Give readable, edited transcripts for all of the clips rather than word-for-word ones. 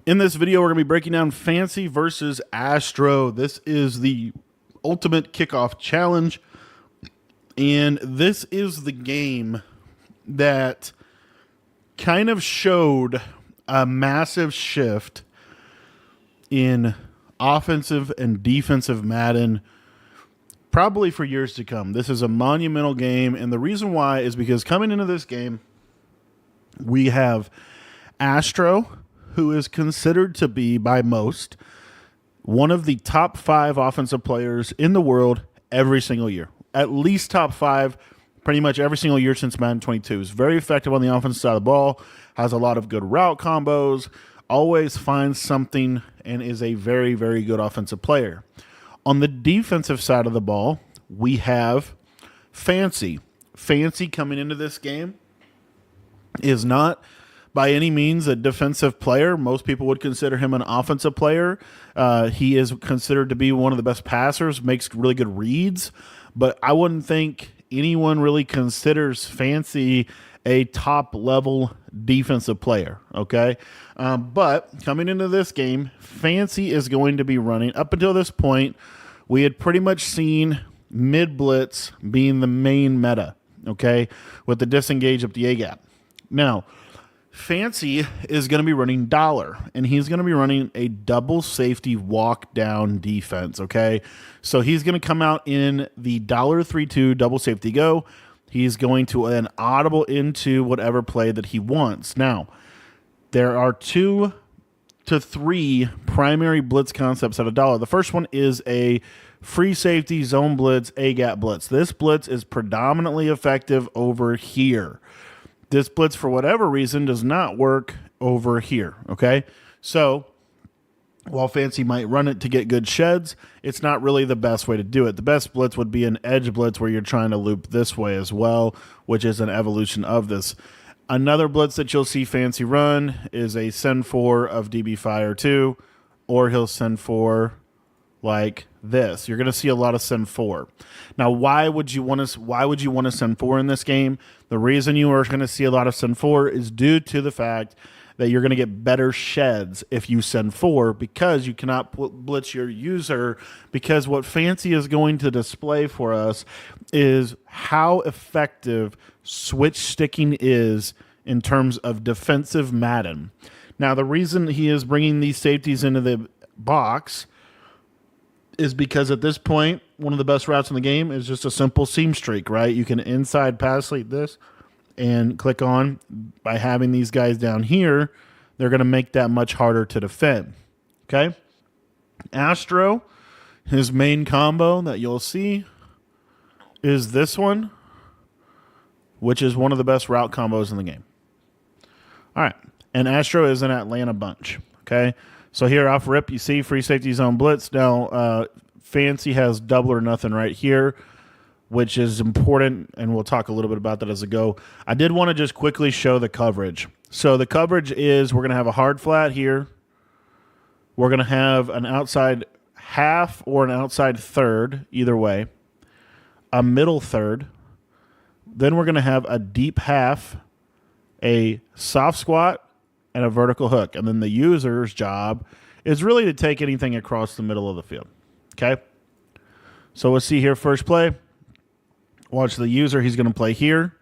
In this video, we're going to be breaking down Fancy versus Astro. This is the ultimate kickoff challenge, and this is the game that kind of showed a massive shift in offensive and defensive Madden probably for years to come. This is a monumental game, and the reason why is because coming into this game, we have Astro, who is considered to be, by most, one of the top 5 offensive players in the world every single year. At least top 5 pretty much every single year since Madden 22. Is very effective on the offensive side of the ball, has a lot of good route combos, always finds something, and is a very, very good offensive player. On the defensive side of the ball, we have Fancy. Fancy coming into this game is not by any means a defensive player. Most people would consider him an offensive player. He is considered to be one of the best passers, makes really good reads, but I wouldn't think anyone really considers Fancy a top-level defensive player, okay? But coming into this game, Fancy is going to be running. Up until this point, we had pretty much seen mid-blitz being the main meta, okay, with the disengage up the A-gap. Now, Fancy is going to be running dollar, and he's going to be running a double safety walk down defense, okay? So he's going to come out in the $3-2 double safety go. He's going to then audible into whatever play that he wants. Now, there are 2 to 3 primary blitz concepts at a dollar. The first one is a free safety zone blitz, A-gap blitz. This blitz is predominantly effective over here. This blitz, for whatever reason, does not work over here, okay? So while Fancy might run it to get good sheds, it's not really the best way to do it. The best blitz would be an edge blitz where you're trying to loop this way as well, which is an evolution of this. Another blitz that you'll see Fancy run is a send 4 of DB Fire 2, or he'll send 4 like this. You're going to see a lot of send 4. Now, why would you want to send 4 in this game? The reason you are going to see a lot of send 4 is due to the fact that you're going to get better sheds if you send 4, because you cannot blitz your user, because what Fancy is going to display for us is how effective switch sticking is in terms of defensive Madden. Now, the reason he is bringing these safeties into the box is because at this point, one of the best routes in the game is just a simple seam streak, right? You can inside pass like this and click on. By having these guys down here, they're going to make that much harder to defend, okay? Astro, his main combo that you'll see is this one, which is one of the best route combos in the game. All right, and Astro is an Atlanta bunch, okay? So here off rip, you see free safety zone blitz. Now, Fancy has double or nothing right here, which is important, and we'll talk a little bit about that as we go. I did want to just quickly show the coverage. So the coverage is we're going to have a hard flat here. We're going to have an outside half or an outside third, either way. A middle third. Then we're going to have a deep half, a soft squat, and a vertical hook. And then the user's job is really to take anything across the middle of the field. Okay? So we'll see here first play. Watch the user. He's going to play here.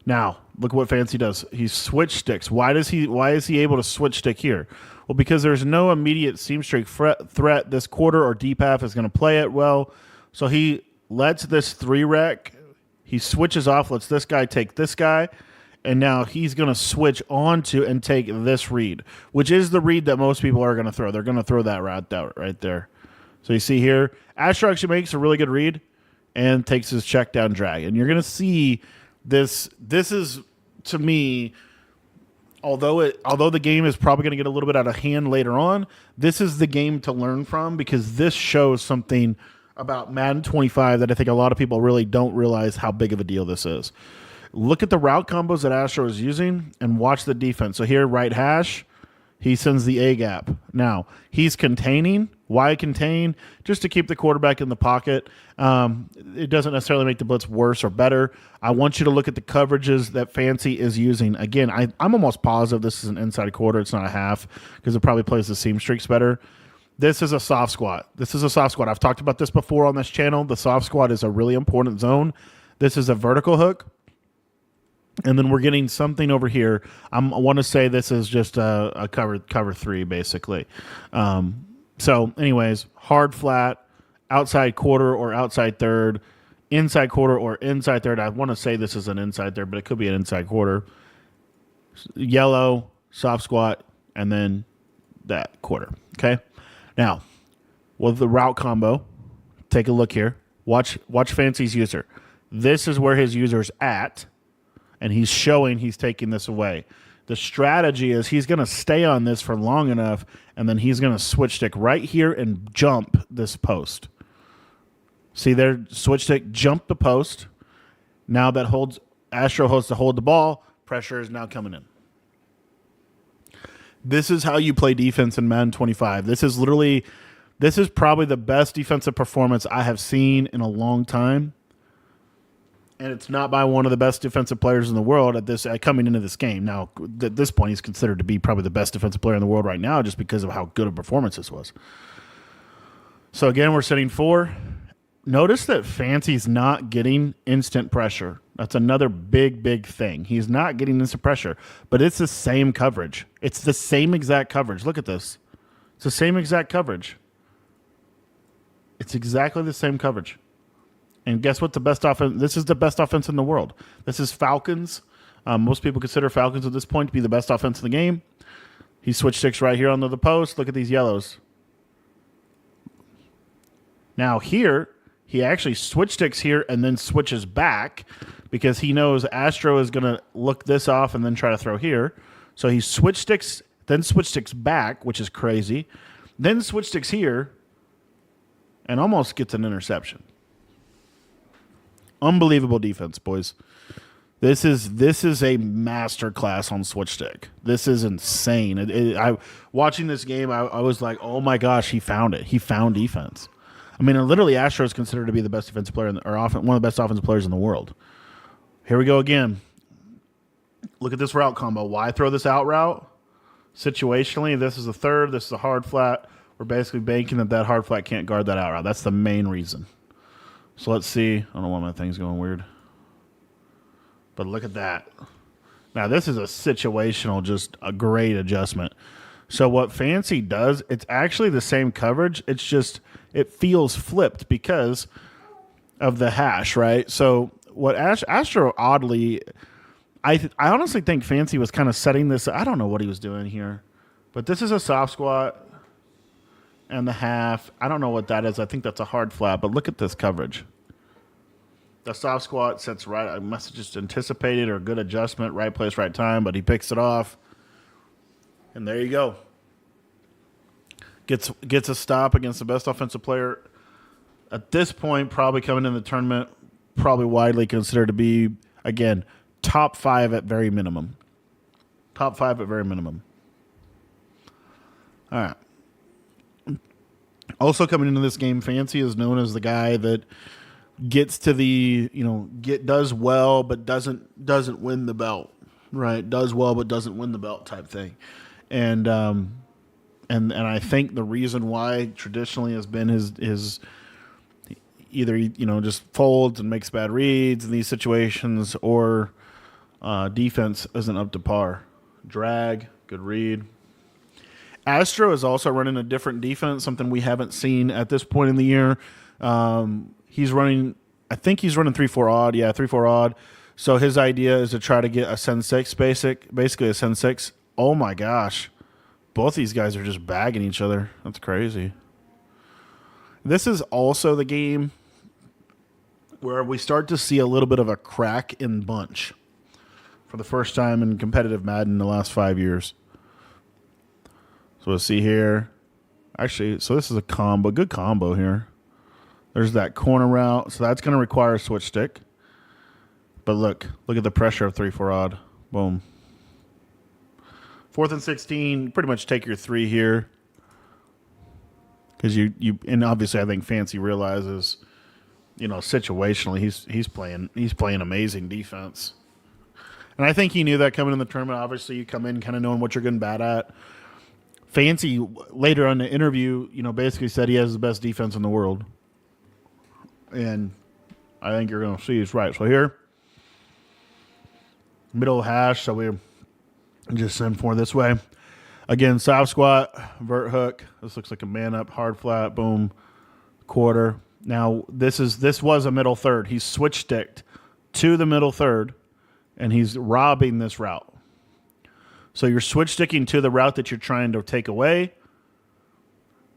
Now, look what Fancy does. He switch sticks. Why is he able to switch stick here? Well, because there's no immediate seam streak threat. This quarter or deep half is going to play it well. So he lets this 3-rec. He switches off, lets this guy take this guy. And now he's going to switch on to and take this read, which is the read that most people are going to throw. They're going to throw that route right there. So you see here, Astro actually makes a really good read and takes his check down drag. And you're going to see this. This is, to me, although the game is probably going to get a little bit out of hand later on, this is the game to learn from, because this shows something about Madden 25 that I think a lot of people really don't realize how big of a deal this is. Look at the route combos that Astro is using and watch the defense. So here, right hash, he sends the A-gap. Now, he's containing, Why contain? Just to keep the quarterback in the pocket. It doesn't necessarily make the blitz worse or better. I want you to look at the coverages that Fancy is using. Again, I'm almost positive this is an inside quarter. It's not a half because it probably plays the seam streaks better. This is a soft squat. I've talked about this before on this channel. The soft squat is a really important zone. This is a vertical hook. And then we're getting something over here. I want to say this is just a cover 3, basically. So, anyways, hard flat, outside quarter or outside third, inside quarter or inside third. I want to say this is an inside third, but it could be an inside quarter. Yellow, soft squat, and then that quarter. Okay? Now, with the route combo, take a look here. Watch Fancy's user. This is where his user's at, and he's showing he's taking this away. The strategy is he's going to stay on this for long enough, and then he's going to switch stick right here and jump this post. See there, switch stick, jump the post. Now that Astro holds to hold the ball. Pressure is now coming in. This is how you play defense in Madden 25. This is probably the best defensive performance I have seen in a long time. And it's not by one of the best defensive players in the world coming into this game. Now, at this point, he's considered to be probably the best defensive player in the world right now just because of how good a performance this was. So, again, we're setting 4. Notice that Fancy's not getting instant pressure. That's another big thing. He's not getting instant pressure, but it's the same coverage. It's the same exact coverage. Look at this. It's the same exact coverage. It's exactly the same coverage. And guess what? This is the best offense in the world. This is Falcons. Most people consider Falcons at this point to be the best offense in the game. He switch sticks right here onto the post. Look at these yellows. Now here, he actually switch sticks here and then switches back because he knows Astro is going to look this off and then try to throw here. So he switch sticks, then switch sticks back, which is crazy. Then switch sticks here and almost gets an interception. Unbelievable defense, boys. This is a master class on switch stick. This is insane. Watching this game, I was like, oh my gosh, he found it. He found defense. I mean, literally, Astro is considered to be the best defensive player one of the best offensive players in the world. Here we go again. Look at this route combo. Why throw this out route? Situationally, this is a third. This is a hard flat. We're basically banking that hard flat can't guard that out route. That's the main reason. So let's see. I don't know why my thing's going weird. But look at that. Now, this is a situational, just a great adjustment. So what Fancy does, it's actually the same coverage. It's just, it feels flipped because of the hash, right? So what Astro oddly, I honestly think Fancy was kind of setting this. I don't know what he was doing here. But this is a soft squat. And the half, I don't know what that is. I think that's a hard flat, but look at this coverage. The soft squat sets right. I must have just anticipated or a good adjustment, right place, right time, but he picks it off. And there you go. Gets a stop against the best offensive player at this point, probably coming in the tournament, probably widely considered to be, again, top 5 at very minimum. Top 5 at very minimum. All right. Also coming into this game, Fancy is known as the guy that gets to the, does well but doesn't win the belt, right? Does well but doesn't win the belt type thing. And I think the reason why traditionally has been his either just folds and makes bad reads in these situations, or defense isn't up to par. Drag, good read. Astro is also running a different defense, something we haven't seen at this point in the year. He's running 3-4 odd. Yeah, 3-4 odd. So his idea is to try to get a send 6, basically a send 6. Oh my gosh. Both these guys are just bagging each other. That's crazy. This is also the game where we start to see a little bit of a crack in bunch for the first time in competitive Madden in the last 5 years. So we'll see here. Actually, so this is a combo, good combo here. There's that corner route. So that's going to require a switch stick. But look at the pressure of 3-4 odd. Boom. 4th and 16, pretty much take your 3 here. because and obviously I think Fancy realizes, situationally he's playing amazing defense, and I think he knew that coming in the tournament. Obviously, you come in kind of knowing what you're good and bad at. Fancy later on in the interview, basically said he has the best defense in the world, and I think you're going to see he's right. So here, middle hash. So we just send 4 this way. Again, soft squat, vert hook. This looks like a man up, hard flat, boom, quarter. Now this was a middle third. He's switch sticked to the middle third, and he's robbing this route. So you're switch sticking to the route that you're trying to take away.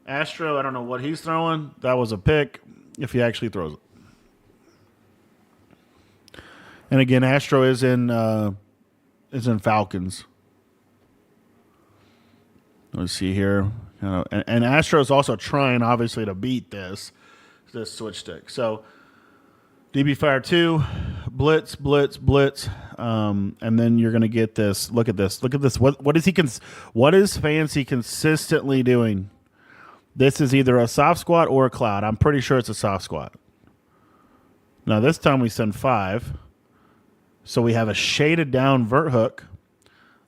Astro, I don't know what he's throwing. That was a pick if he actually throws it. And again, Astro is in Falcons. Let's see here. And Astro is also trying, obviously, to beat this switch stick. So DB Fire 2, blitz, blitz, blitz, and then you're going to get this. Look at this. Look at this. What is Fancy consistently doing? This is either a soft squat or a cloud. I'm pretty sure it's a soft squat. Now this time we send 5. So we have a shaded down vert hook,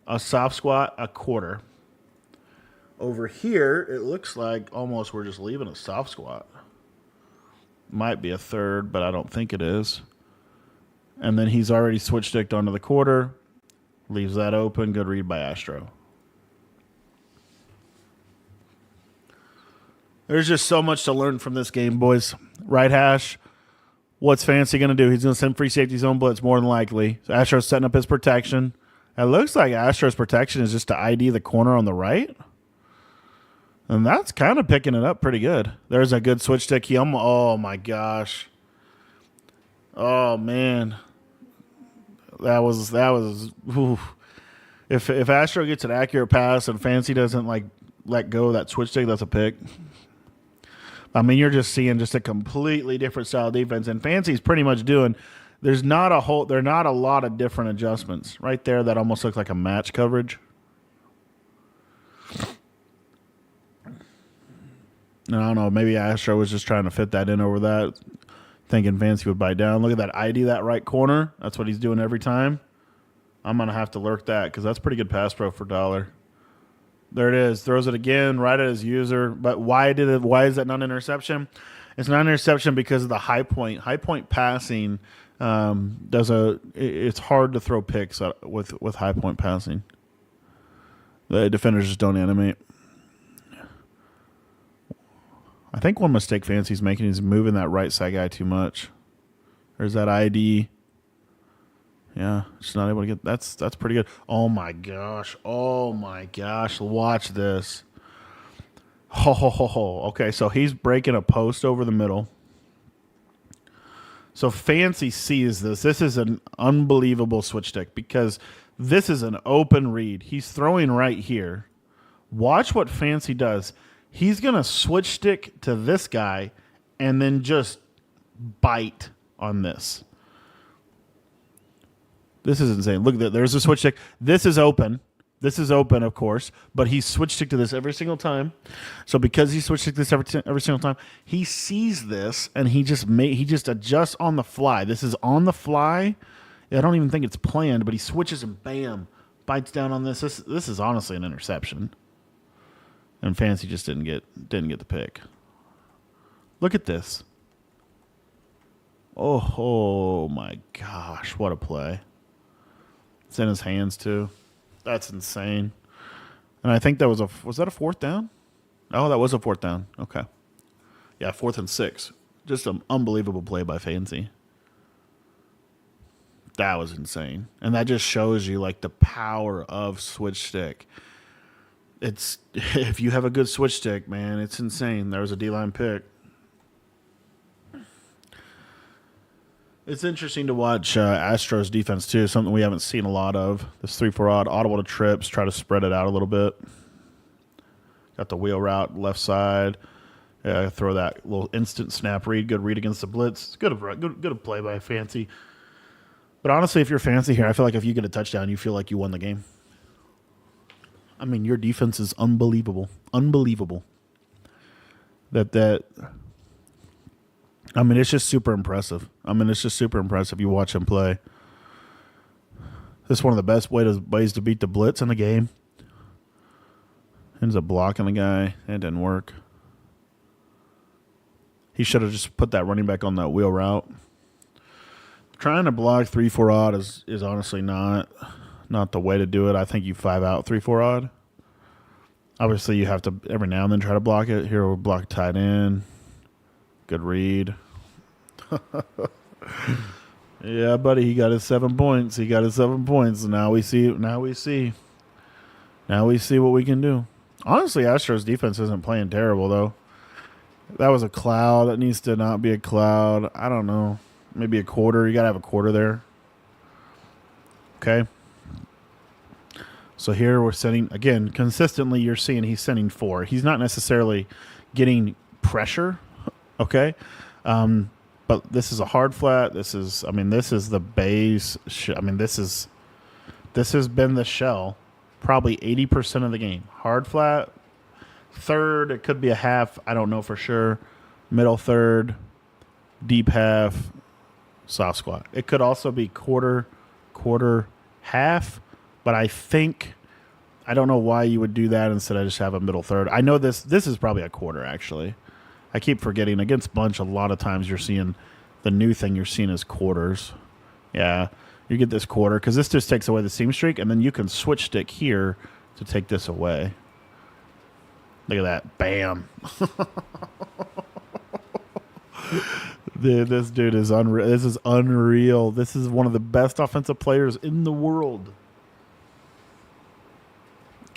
a soft squat, a quarter. Over here, it looks like almost we're just leaving a soft squat. Might be a third, but I don't think it is. And then he's already switch sticked onto the quarter. Leaves that open. Good read by Astro. There's just so much to learn from this game, boys. Right hash. What's Fancy going to do? He's going to send free safety zone blitz more than likely. So Astro's setting up his protection. It looks like Astro's protection is just to ID the corner on the right. And that's kind of picking it up pretty good. There's a good switch stick. Oh, my gosh. Oh, man. That was. Oof. If Astro gets an accurate pass and Fancy doesn't, let go of that switch stick, that's a pick. I mean, you're just seeing just a completely different style of defense. And Fancy's pretty much doing – there are not a lot of different adjustments. Right there, that almost looks like a match coverage. I don't know. Maybe Astro was just trying to fit that in over that, thinking Fancy would bite down. Look at that ID, that right corner. That's what he's doing every time. I'm going to have to lurk that because that's pretty good pass pro for $1. There it is. Throws it again right at his user. But why is that not an interception? It's not an interception because of the high point. High point passing it's hard to throw picks with high point passing. The defenders just don't animate. I think one mistake Fancy's making is moving that right side guy too much. There's that ID. Yeah, just not able to get that's pretty good. Oh my gosh. Watch this. Okay, so he's breaking a post over the middle. So Fancy sees this. This is an unbelievable switch stick because this is an open read. He's throwing right here. Watch what Fancy does. He's going to switch stick to this guy and then just bite on this. This is insane. Look at that. There's a switch stick. This is open. This is open, of course, but he switch stick to this every single time. So because he switched stick to this every single time, he sees this and he just adjusts on the fly. This is on the fly. I don't even think it's planned, but he switches and bam, bites down on this. This is honestly an interception. And Fancy just didn't get the pick. Look at this. Oh my gosh, what a play. It's in his hands too. That's insane. And I think that was that a fourth down? Oh, that was a fourth down. Okay. Yeah, 4th and 6. Just an unbelievable play by Fancy. That was insane. And that just shows you the power of switch stick. If you have a good switch stick, man, it's insane. There was a D-line pick. It's interesting to watch Astros defense, too, something we haven't seen a lot of. This 3-4 odd, audible to trips, try to spread it out a little bit. Got the wheel route, left side. Yeah, throw that little instant snap read. Good read against the blitz. It's good play by Fancy. But honestly, if you're Fancy here, I feel like if you get a touchdown, you feel like you won the game. I mean, your defense is unbelievable. Unbelievable. That I mean, it's just super impressive. You watch him play. This is one of the best ways to beat the blitz in the game. Ends up blocking the guy. It didn't work. He should have just put that running back on that wheel route. Trying to block 3-4 odd is honestly not the way to do it. I think you 5 out 3-4 odd. Obviously, you have to every now and then try to block it. Here we'll block tight end. Good read. Yeah, buddy, he got his 7 points. Now we see what we can do. Honestly, Astros defense isn't playing terrible, though. That was a cloud. That needs to not be a cloud. I don't know. Maybe a quarter. You got to have a quarter there. Okay. So here we're sending, again, consistently you're seeing he's sending 4. He's not necessarily getting pressure. Okay. But this is a hard flat. This is the base. This has been the shell probably 80% of the game. Hard flat, third, it could be a half. I don't know for sure. Middle third, deep half, soft squat. It could also be quarter, half. But I don't know why you would do that instead of just have a middle third. I know this is probably a quarter, actually. I keep forgetting. Against Bunch, a lot of times you're seeing the new thing you're seeing is quarters. Yeah, you get this quarter because this just takes away the seam streak, and then you can switch stick here to take this away. Look at that. Bam. This dude is unreal. This is unreal. This is one of the best offensive players in the world.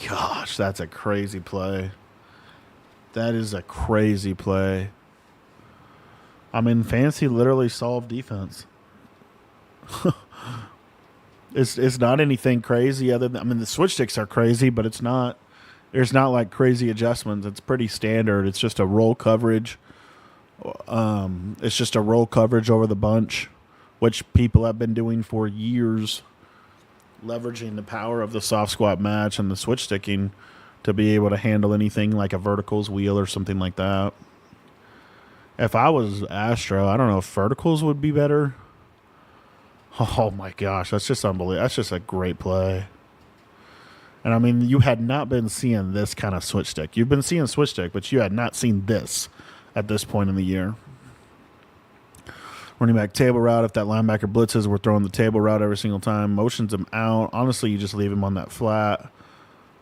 Gosh, that's a crazy play. That is a crazy play. I mean, Fancy literally solved defense. It's not anything crazy other than, the switch sticks are crazy, but it's not. There's not like crazy adjustments. It's pretty standard. It's just a roll coverage. It's just a roll coverage over the bunch, which people have been doing for years, leveraging the power of the soft squat match and the switch sticking to be able to handle anything like a verticals wheel or something like that. If I was Astro, I don't know if verticals would be better. Oh my gosh, that's just unbelievable. That's just a great play. And you had not been seeing this kind of switch stick. You've been seeing switch stick, but you had not seen this at this point in the year. Running back table route. If that linebacker blitzes, we're throwing the table route every single time. Motions him out. Honestly, you just leave him on that flat.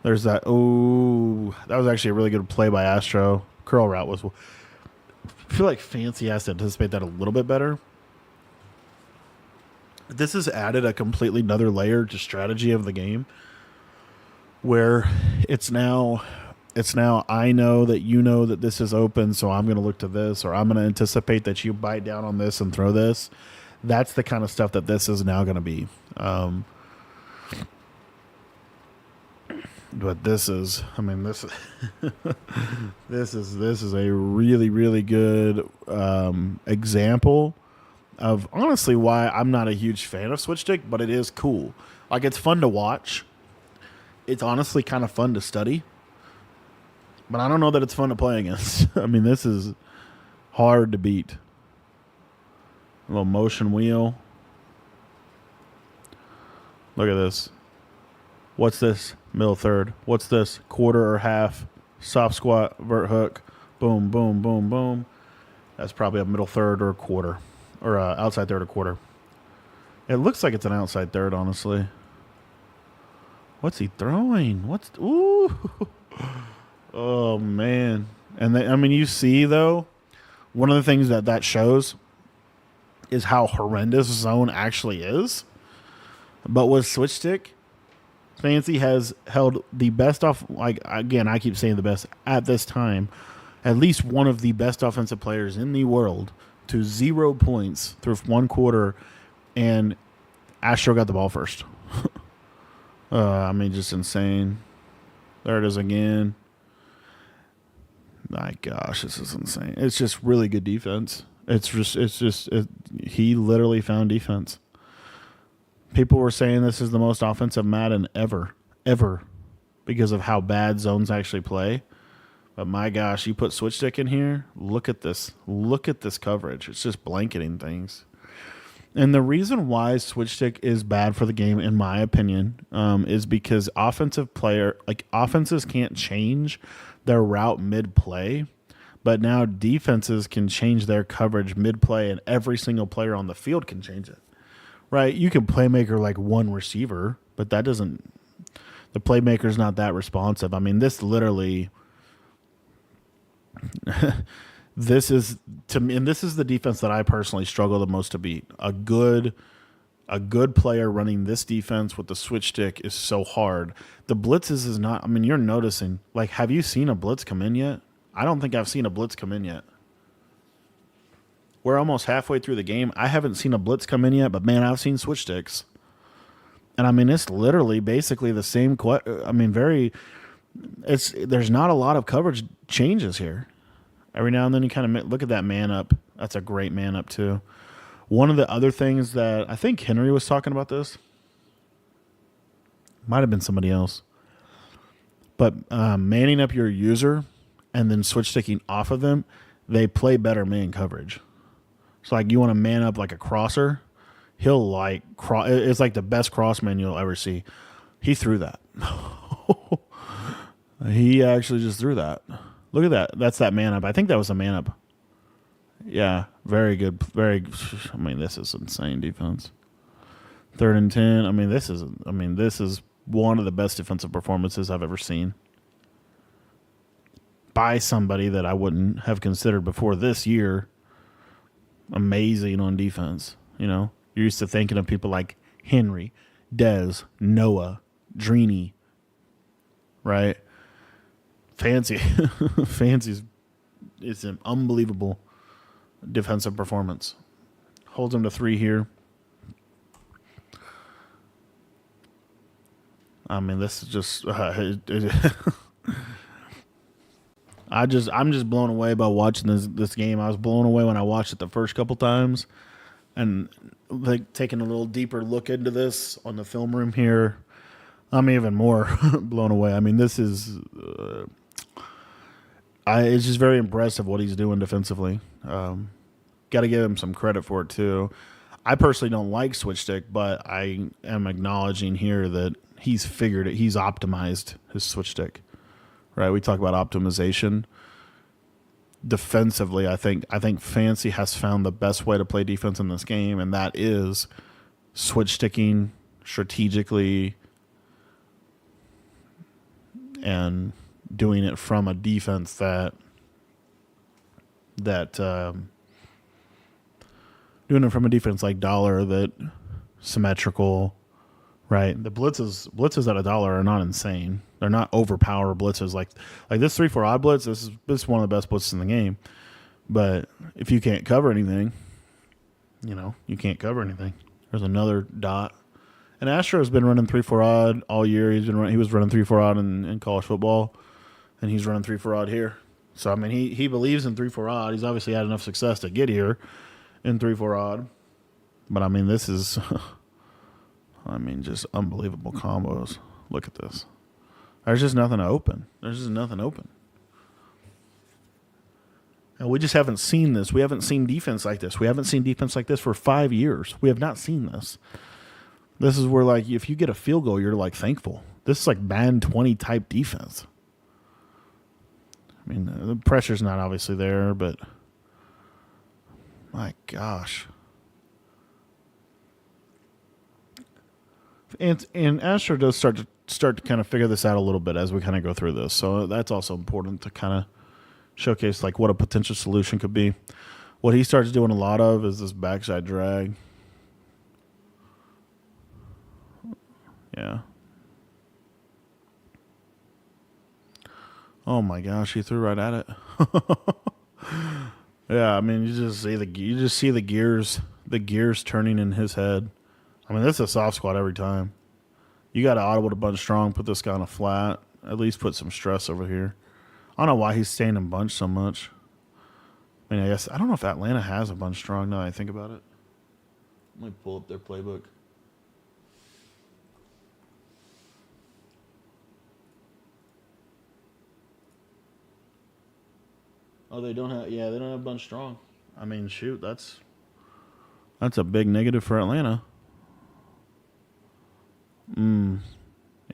There's that. Oh, that was actually a really good play by Astro. Curl route was. I feel like Fancy has to anticipate that a little bit better. This has added a completely another layer to strategy of the game, where it's now I know that you know that this is open, so I'm going to look to this, or I'm going to anticipate that you bite down on this and throw this. That's the kind of stuff that this is now going to be. But this is, this is a really, really good example of honestly why I'm not a huge fan of switch stick, but it is cool. Like, it's fun to watch. It's honestly kind of fun to study. But I don't know that it's fun to play against. This is hard to beat. A little motion wheel. Look at this. What's this? Middle third. What's this? Quarter or half. Soft squat, vert hook. Boom, boom, boom, boom. That's probably a middle third or a quarter. Or outside third or quarter. It looks like it's an outside third, honestly. What's he throwing? Ooh. Oh, man. And you see, though, one of the things that shows is how horrendous zone actually is. But with switch stick, Fancy has held the best off. Like, again, I keep saying the best at this time. At least one of the best offensive players in the world to 0 points through one quarter, and Astro got the ball first. Just insane. There it is again. My gosh, this is insane. It's just really good defense. He literally found defense. People were saying this is the most offensive Madden ever, because of how bad zones actually play. But my gosh, you put switch stick in here. Look at this. Look at this coverage. It's just blanketing things. And the reason why switch stick is bad for the game, in my opinion, is because offenses can't change their route mid play, but now defenses can change their coverage mid play, and every single player on the field can change it. Right? You can playmaker like one receiver, but that doesn't. The playmaker's not that responsive. I mean, this literally. This is to me, and this is the defense that I personally struggle the most to beat. A good player running this defense with the switch stick is so hard. The blitzes is not. I mean, you're noticing. Like, have you seen a blitz come in yet? I don't think I've seen a blitz come in yet. We're almost halfway through the game. I haven't seen a blitz come in yet, but man, I've seen switch sticks. And I mean, it's literally basically the same. There's not a lot of coverage changes here. Every now and then you kind of look at that man up. That's a great man up too. One of the other things that I think Henry was talking about this. Might have been somebody else. But manning up your user and then switch sticking off of them, they play better man coverage. So like you want to man up like a crosser, he'll like it's like the best cross man you'll ever see. He threw that. He actually just threw that. Look at that. That's that man up. I think that was a man up. Yeah, very good. I mean, this is insane defense. 3rd and 10. I mean, this is one of the best defensive performances I've ever seen by somebody that I wouldn't have considered before this year. Amazing on defense. You know, you're used to thinking of people like Henry, Dez, Noah, Drini, right? Fancy is an unbelievable defensive performance. Holds him to 3 here. I mean, this is just. I'm just blown away by watching this game. I was blown away when I watched it the first couple times, and like taking a little deeper look into this on the film room here, I'm even more blown away. I mean, this is. It's just very impressive what he's doing defensively. Got to give him some credit for it too. I personally don't like switch stick, but I am acknowledging here that he's figured it. He's optimized his switch stick. Right? We talk about optimization. Defensively, I think Fancy has found the best way to play defense in this game, and that is switch sticking strategically and doing it from a defense that doing it from a defense like Dollar, that symmetrical, right? The blitzes at a Dollar are not insane. They're not overpower blitzes like this 3-4 odd blitz. This is one of the best blitzes in the game. But if you can't cover anything, you can't cover anything. There's another dot. And Astro's been running 3-4 odd all year. He was running 3-4 odd in college football. And he's running 3-4 odd here. So, I mean, he believes in 3-4 odd. He's obviously had enough success to get here in 3-4 odd. But, I mean, this is, just unbelievable combos. Look at this. There's just nothing open. And we just haven't seen this. We haven't seen defense like this. We haven't seen defense like this for 5 years. We have not seen this. This is where, like, if you get a field goal, you're, like, thankful. This is like Madden 20 type defense. I mean, the pressure's not obviously there, but my gosh. And Astro does start to kind of figure this out a little bit as we kind of go through this. So that's also important to kind of showcase like what a potential solution could be. What he starts doing a lot of is this backside drag. Yeah. Oh my gosh, he threw right at it. Yeah, I mean, you just see the gears turning in his head. I mean, this is a soft squat every time. You got to audible to bunch strong, put this guy on a flat, at least put some stress over here. I don't know why he's staying in bunch so much. I mean, I don't know if Atlanta has a bunch strong now that I think about it. Let me pull up their playbook. Oh, they don't have. Yeah, they don't have bunch strong. I mean, shoot, that's a big negative for Atlanta.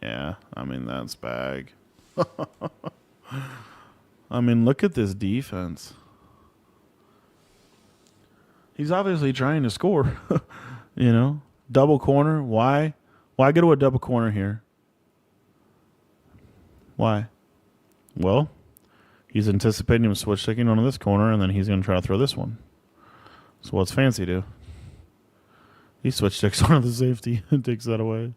Yeah, I mean that's bag. I mean, look at this defense. He's obviously trying to score. You know, double corner. Why? Why go to a double corner here? Why? Well, he's anticipating him switch sticking onto this corner, and then he's going to try to throw this one. So what's Fancy do? He switch sticks onto the safety and takes that away.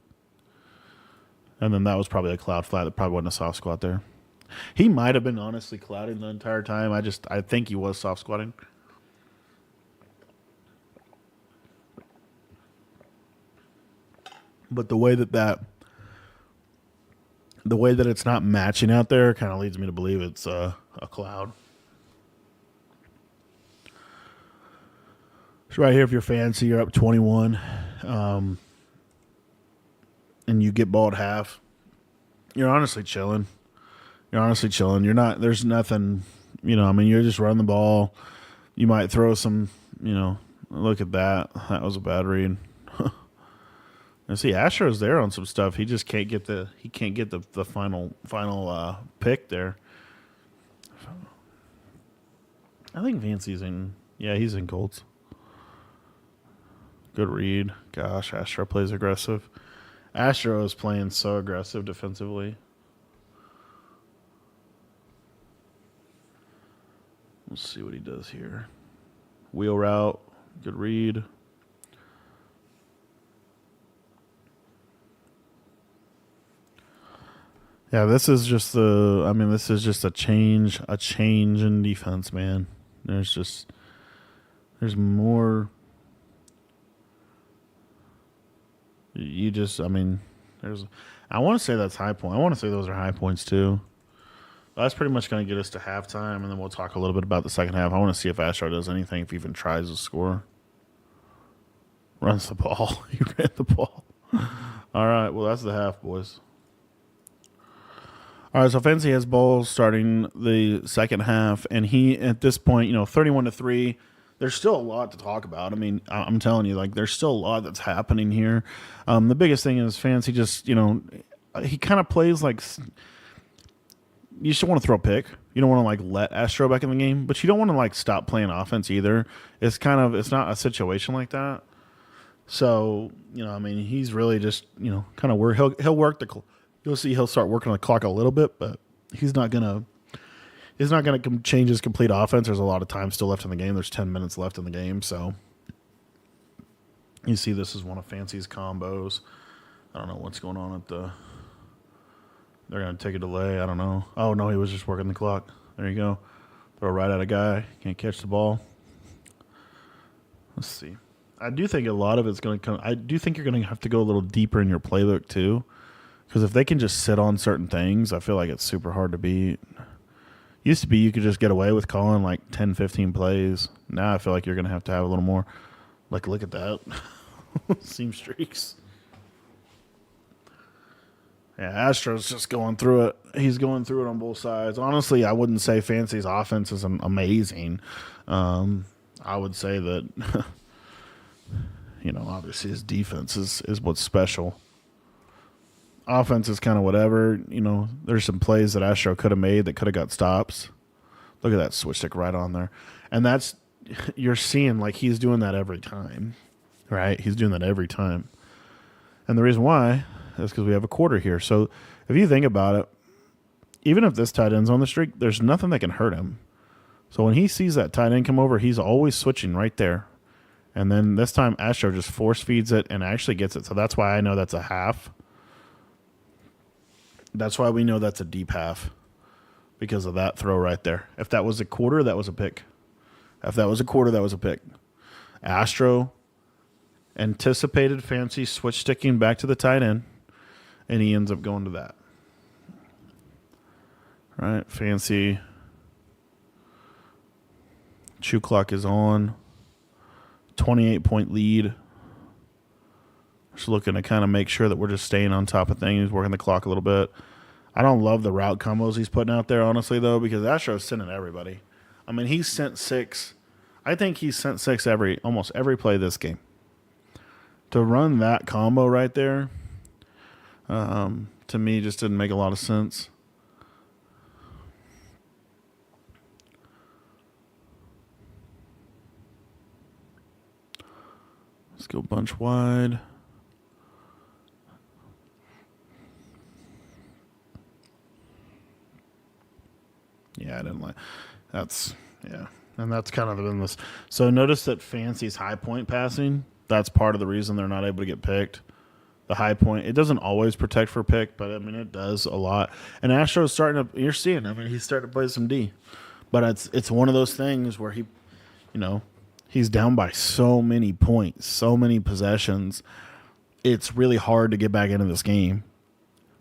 And then that was probably a cloud flat. That probably wasn't a soft squat there. He might have been honestly clouding the entire time. I think he was soft squatting. But the way that it's not matching out there kind of leads me to believe it's a cloud. So right here, if you're Fancy, you're up 21, and you get ball at half, you're honestly chilling. You're not. There's nothing. I mean, you're just running the ball. You might throw some. Look at that. That was a bad read. And see, Astro's there on some stuff. He just can't get the final pick there. I think Fancy's in. Yeah, he's in Colts. Good read. Gosh, Astro plays aggressive. Astro is playing so aggressive defensively. Let's see what he does here. Wheel route. Good read. Yeah, this is just a change in defense, man. There's more. I want to say that's high point. I want to say those are high points too. That's pretty much going to get us to halftime, and then we'll talk a little bit about the second half. I want to see if Astro does anything, if he even tries to score. Runs the ball. He ran the ball. All right, well, that's the half, boys. All right, so Fancy has ball starting the second half, and he, at this point, 31-3. There's still a lot to talk about. I mean, I'm telling you, there's still a lot that's happening here. The biggest thing is Fancy just, he kind of plays like you still want to throw a pick. You don't want to let Astro back in the game, but you don't want to stop playing offense either. It's not a situation like that. So, he's really just, kind of where he'll work you'll see he'll start working on the clock a little bit, but he's not going to change his complete offense. There's a lot of time still left in the game. There's 10 minutes left in the game. So you see this is one of Fancy's combos. I don't know what's going on they're going to take a delay. I don't know. Oh, no, he was just working the clock. There you go. Throw right at a guy. Can't catch the ball. Let's see. I do think a lot of it's going to come. I do think you're going to have to go a little deeper in your playbook too. Because if they can just sit on certain things, I feel like it's super hard to beat. Used to be you could just get away with calling 10, 15 plays. Now I feel like you're going to have a little more. Look at that. Seam streaks. Yeah, Astro's just going through it. He's going through it on both sides. Honestly, I wouldn't say Fancy's offense is amazing. I would say that, obviously his defense is what's special. Offense is kind of whatever. There's some plays that Astro could have made that could have got stops. Look at that switch stick right on there. And you're seeing he's doing that every time, right? He's doing that every time. And the reason why is because we have a quarter here. So if you think about it, even if this tight end's on the streak, there's nothing that can hurt him. So when he sees that tight end come over, he's always switching right there. And then this time Astro just force feeds it and actually gets it. So that's why I know that's a half. That's why we know that's a deep half, because of that throw right there. If that was a quarter, that was a pick. If that was a quarter, that was a pick. Astro anticipated Fancy switch sticking back to the tight end, and he ends up going to that. Right, Fancy. Chew clock is on. 28-point lead. Just looking to kind of make sure that we're just staying on top of things, working the clock a little bit. I don't love the route combos he's putting out there, honestly, though, because Astro's sending everybody. I mean, he's sent 6. I think he's sent 6 almost every play this game. To run that combo right there, to me, just didn't make a lot of sense. Let's go bunch wide. Yeah, I didn't like. That's yeah, and that's kind of been this. So notice that Fancy's high point passing. That's part of the reason they're not able to get picked. The high point, it doesn't always protect for pick, but I mean it does a lot. And Astro's starting to. You're seeing. I mean he's starting to play some D, but it's one of those things where he's down by so many points, so many possessions. It's really hard to get back into this game,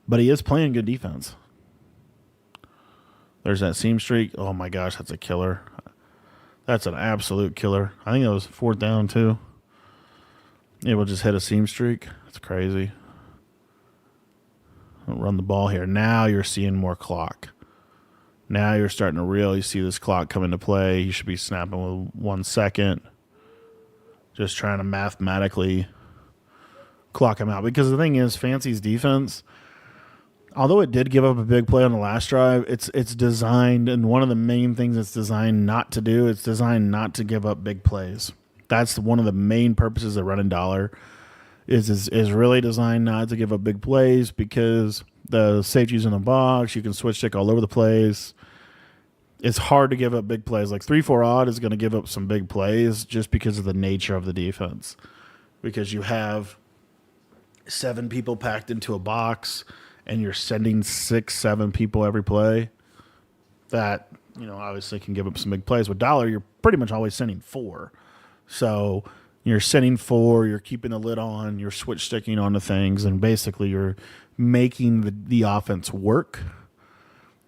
but he is playing good defense. There's that seam streak. Oh my gosh, that's a killer. That's an absolute killer. I think that was 4th down too. Yeah, we'll just hit a seam streak. That's crazy. I'll run the ball here. Now you're seeing more clock. Now you're starting to really see this clock come into play. You should be snapping with 1 second. Just trying to mathematically clock him out. Because the thing is, Fancy's defense, although it did give up a big play on the last drive, it's designed, and one of the main things it's designed not to do, it's designed not to give up big plays. That's one of the main purposes of running dollar is really designed not to give up big plays because the safety's in the box. You can switch stick all over the place. It's hard to give up big plays. Like 3-4 odd is going to give up some big plays just because of the nature of the defense. Because you have 7 people packed into a box and you're sending 6-7 people every play. That, obviously can give up some big plays. With dollar, you're pretty much always sending 4. So you're sending 4, you're keeping the lid on, you're switch sticking onto things, and basically you're making the offense work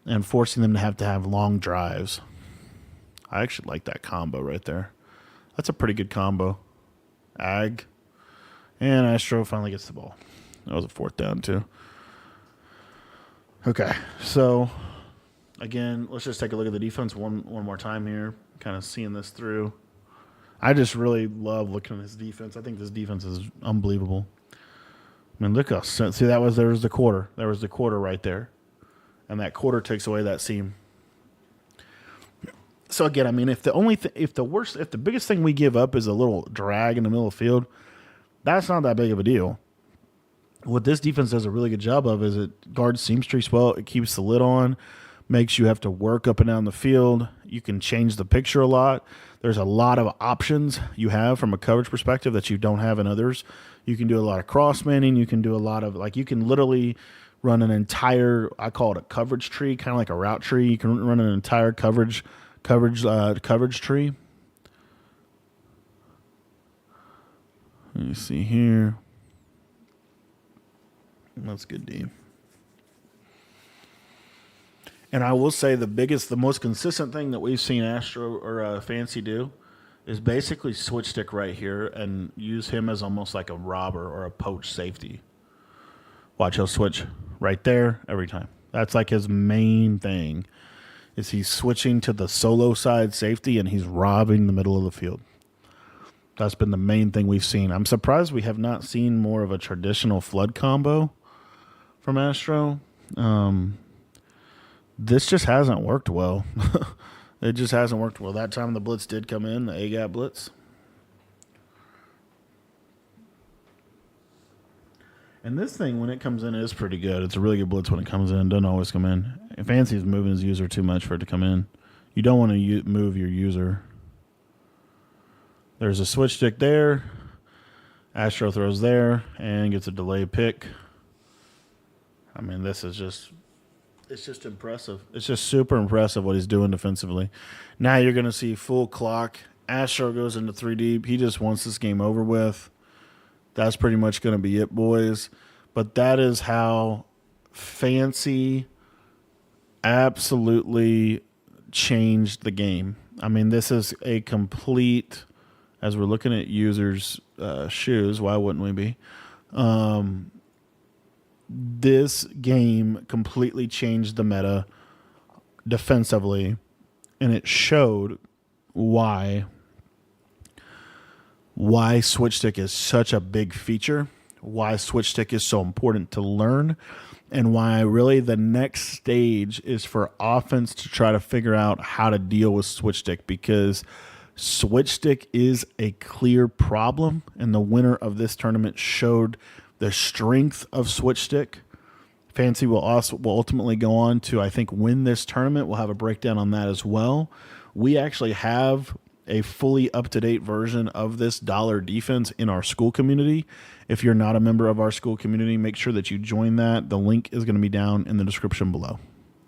and forcing them to have long drives. I actually like that combo right there. That's a pretty good combo. Ag. And Astro finally gets the ball. That was a 4th down too. Okay, so again, let's just take a look at the defense one more time here, kind of seeing this through. I just really love looking at this defense. I think this defense is unbelievable. I mean, look how see there was the quarter. There was the quarter right there, and that quarter takes away that seam. So again, I mean, if the biggest thing we give up is a little drag in the middle of the field, that's not that big of a deal. What this defense does a really good job of is it guards seam streaks well. It keeps the lid on, makes you have to work up and down the field. You can change the picture a lot. There's a lot of options you have from a coverage perspective that you don't have in others. You can do a lot of cross manning. You can do a lot of, you can literally run an entire, I call it a coverage tree, kind of like a route tree. You can run an entire coverage tree. Let me see here. That's good, D. And I will say the most consistent thing that we've seen Astro or Fancy do is basically switch stick right here and use him as almost like a robber or a poach safety. Watch, he'll switch right there every time. That's like his main thing is he's switching to the solo side safety and he's robbing the middle of the field. That's been the main thing we've seen. I'm surprised we have not seen more of a traditional flood combo from Astro. This just hasn't worked well. It just hasn't worked well. That time the blitz did come in, the A-gap blitz. And this thing, when it comes in, is pretty good. It's a really good blitz when it comes in. Doesn't always come in. Fancy's moving his user too much for it to come in. You don't want to move your user. There's a switch stick there. Astro throws there and gets a delay pick. I mean, this is just... It's just impressive. It's just super impressive what he's doing defensively. Now you're going to see full clock. Astro goes into 3 deep. He just wants this game over with. That's pretty much going to be it, boys. But that is how Fancy absolutely changed the game. I mean, this is a complete, as we're looking at users' shoes, why wouldn't we be? This game completely changed the meta defensively and it showed why switch stick is such a big feature, why switch stick is so important to learn, and why really the next stage is for offense to try to figure out how to deal with switch stick, because switch stick is a clear problem, and the winner of this tournament showed the strength of switch stick. Fancy will ultimately go on to, I think, win this tournament. We'll have a breakdown on that as well. We actually have a fully up-to-date version of this dollar defense in our school community. If you're not a member of our school community, make sure that you join that. The link is going to be down in the description below.